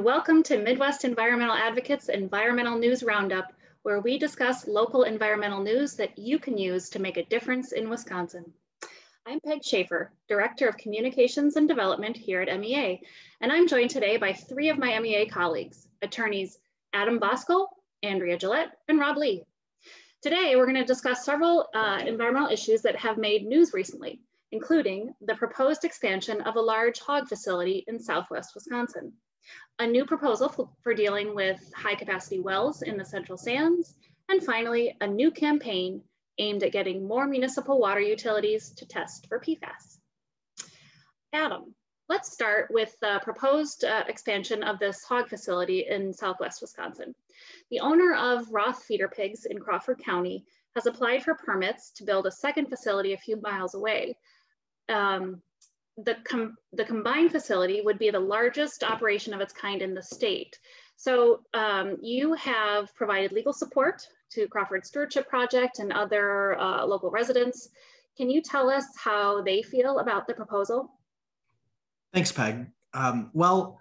welcome to Midwest Environmental Advocates Environmental News Roundup, where we discuss local environmental news that you can use to make a difference in Wisconsin. I'm Peg Schaefer, Director of Communications and Development here at MEA, and I'm joined today by three of my MEA colleagues, attorneys Adam Bosco, Andrea Gillette, and Rob Lee. Today, we're going to discuss several environmental issues that have made news recently, including the proposed expansion of a large hog facility in Southwest Wisconsin, a new proposal for dealing with high-capacity wells in the Central Sands, and finally, a new campaign aimed at getting more municipal water utilities to test for PFAS. Adam, let's start with the proposed expansion of this hog facility in Southwest Wisconsin. The owner of Roth feeder pigs in Crawford County has applied for permits to build a second facility a few miles away. The combined facility would be the largest operation of its kind in the state. So you have provided legal support to Crawford Stewardship Project and other local residents. Can you tell us how they feel about the proposal? Thanks, Peg. Well,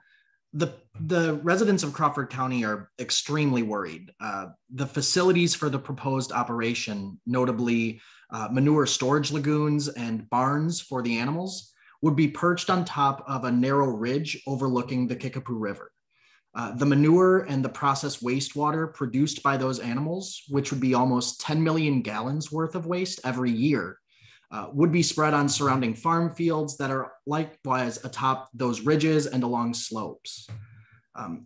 the residents of Crawford County are extremely worried. The facilities for the proposed operation, notably manure storage lagoons and barns for the animals, would be perched on top of a narrow ridge overlooking the Kickapoo River. The manure and the processed wastewater produced by those animals, which would be almost 10 million gallons worth of waste every year, would be spread on surrounding farm fields that are likewise atop those ridges and along slopes.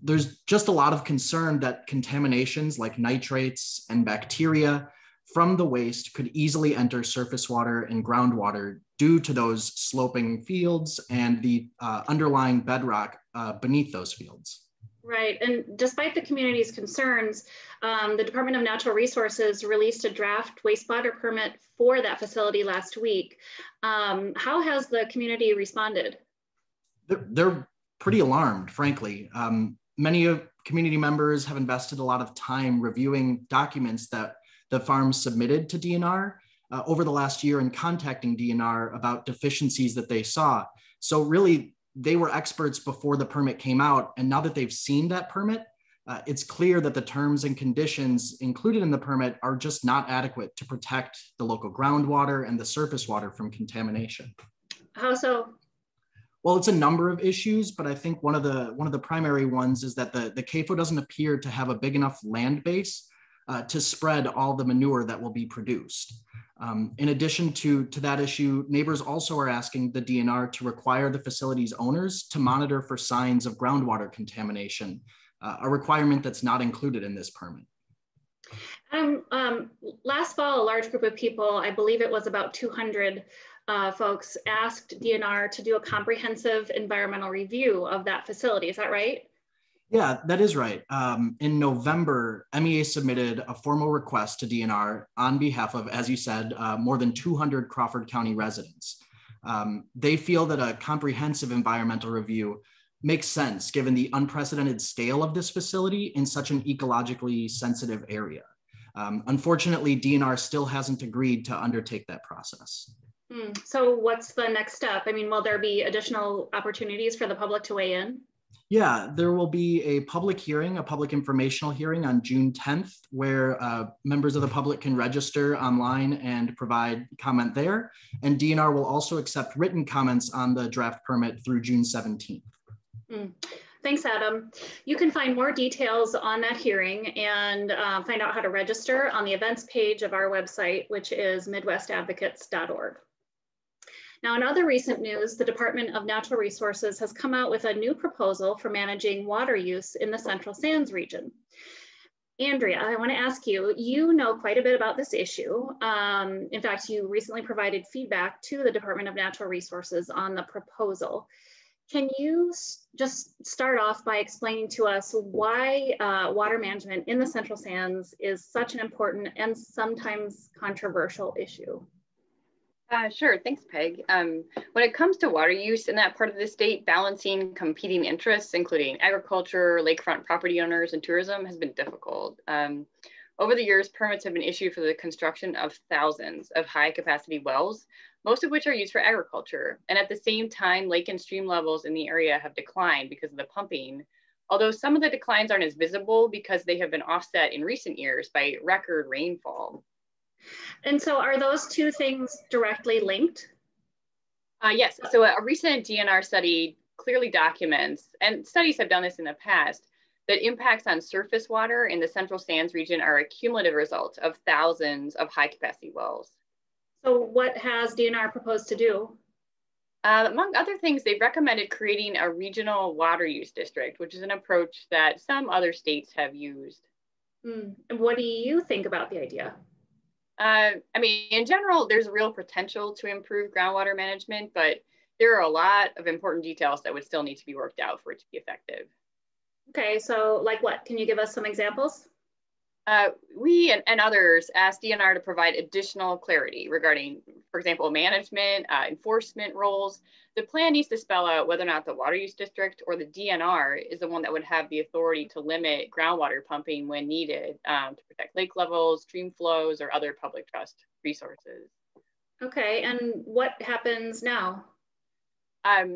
There's just a lot of concern that contaminations like nitrates and bacteria from the waste could easily enter surface water and groundwater due to those sloping fields and the underlying bedrock beneath those fields. Right, and despite the community's concerns, the Department of Natural Resources released a draft wastewater permit for that facility last week. How has the community responded? They're pretty alarmed, frankly. Many community members have invested a lot of time reviewing documents that the farms submitted to DNR over the last year and contacting DNR about deficiencies that they saw. So really, they were experts before the permit came out. And now that they've seen that permit, it's clear that the terms and conditions included in the permit are just not adequate to protect the local groundwater and the surface water from contamination. How so? Well, it's a number of issues, but I think one of the primary ones is that the CAFO doesn't appear to have a big enough land base to spread all the manure that will be produced. In addition to that issue, neighbors also are asking the DNR to require the facility's owners to monitor for signs of groundwater contamination, a requirement that's not included in this permit. Last fall, a large group of people, I believe it was about 200 folks, asked DNR to do a comprehensive environmental review of that facility. Is that right? Yeah, that is right. In November, MEA submitted a formal request to DNR on behalf of, as you said, more than 200 Crawford County residents. They feel that a comprehensive environmental review makes sense given the unprecedented scale of this facility in such an ecologically sensitive area. Unfortunately, DNR still hasn't agreed to undertake that process. So what's the next step? I mean, will there be additional opportunities for the public to weigh in? Yeah, there will be a public hearing, a public informational hearing on June 10th, where members of the public can register online and provide comment there. And DNR will also accept written comments on the draft permit through June 17th. Thanks, Adam. You can find more details on that hearing and find out how to register on the events page of our website, which is midwestadvocates.org. Now, in other recent news, the Department of Natural Resources has come out with a new proposal for managing water use in the Central Sands region. Andrea, I want to ask you, you know quite a bit about this issue. In fact, you recently provided feedback to the Department of Natural Resources on the proposal. Can you just start off by explaining to us why water management in the Central Sands is such an important and sometimes controversial issue? Sure, thanks, Peg. When it comes to water use in that part of the state, balancing competing interests, including agriculture, lakefront property owners, and tourism has been difficult. Over the years, permits have been issued for the construction of thousands of high capacity wells, most of which are used for agriculture. And at the same time, lake and stream levels in the area have declined because of the pumping although some of the declines aren't as visible because they have been offset in recent years by record rainfall. And so are those two things directly linked? Yes, so a recent DNR study clearly documents, and studies have done this in the past, that impacts on surface water in the Central Sands region are a cumulative result of thousands of high capacity wells. So what has DNR proposed to do? Among other things, they've recommended creating a regional water use district, which is an approach that some other states have used. And what do you think about the idea? I mean, in general, there's real potential to improve groundwater management, but there are a lot of important details that would still need to be worked out for it to be effective. Okay, so like what? Can you give us some examples? We and others asked DNR to provide additional clarity regarding, for example, management, enforcement roles. The plan needs to spell out whether or not the water use district or the DNR is the one that would have the authority to limit groundwater pumping when needed to protect lake levels, stream flows, or other public trust resources. Okay, and what happens now?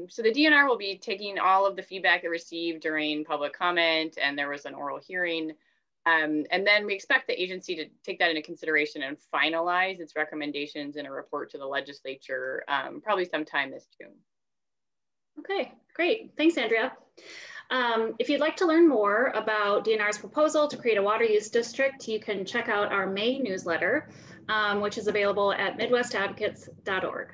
So the DNR will be taking all of the feedback it received during public comment, and there was an oral hearing. And then we expect the agency to take that into consideration and finalize its recommendations in a report to the legislature, probably sometime this June. Okay, great. Thanks, Andrea. If you'd like to learn more about DNR's proposal to create a water use district, you can check out our May newsletter, which is available at midwestadvocates.org.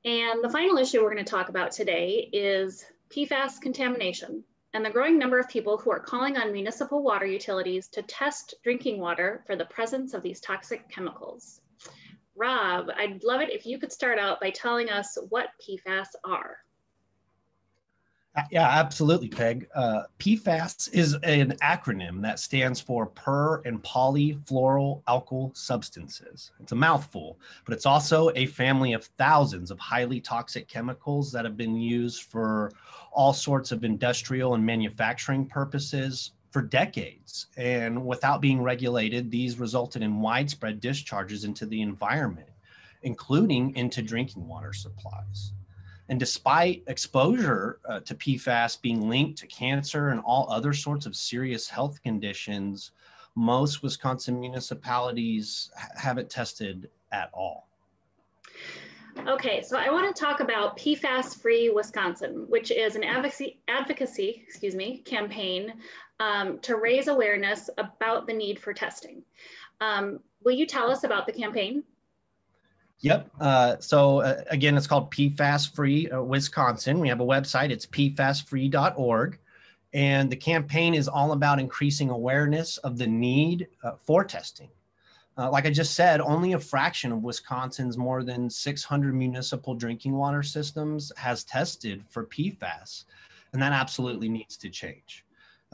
And the final issue we're going to talk about today is PFAS contamination and the growing number of people who are calling on municipal water utilities to test drinking water for the presence of these toxic chemicals. Rob, I'd love it if you could start out by telling us what PFAS are. Yeah, absolutely, Peg. PFAS is an acronym that stands for per and polyfluoroalkyl substances. It's a mouthful, but it's also a family of thousands of highly toxic chemicals that have been used for all sorts of industrial and manufacturing purposes for decades. And without being regulated, these resulted in widespread discharges into the environment, including into drinking water supplies. And despite exposure to PFAS being linked to cancer and all other sorts of serious health conditions, most Wisconsin municipalities haven't tested at all. Okay, so I want to talk about PFAS Free Wisconsin, which is an advocacy campaign to raise awareness about the need for testing. Will you tell us about the campaign? Yep. Again, it's called PFAS Free Wisconsin. We have a website. It's pfasfree.org. And the campaign is all about increasing awareness of the need for testing. Like I just said, only a fraction of Wisconsin's more than 600 municipal drinking water systems has tested for PFAS. And that absolutely needs to change.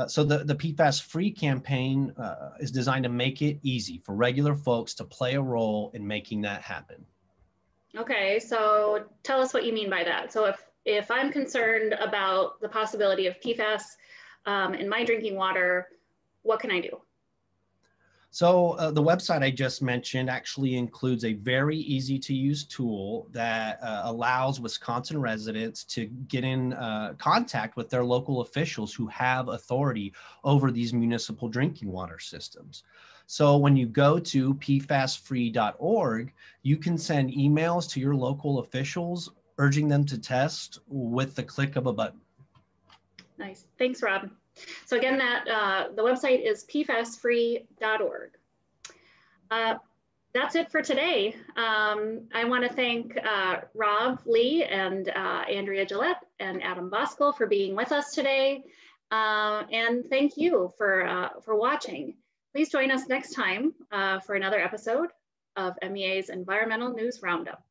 So the PFAS Free campaign is designed to make it easy for regular folks to play a role in making that happen. Okay, so tell us what you mean by that. So if I'm concerned about the possibility of PFAS in my drinking water, what can I do? So the website I just mentioned actually includes a very easy to use tool that allows Wisconsin residents to get in contact with their local officials who have authority over these municipal drinking water systems. So when you go to pfasfree.org, you can send emails to your local officials urging them to test with the click of a button. Nice. Thanks, Rob. So again, the website is pfasfree.org. That's it for today. I want to thank Rob Lee and Andrea Gillette and Adam Boskel for being with us today. And thank you for watching. Please join us next time for another episode of MEA's Environmental News Roundup.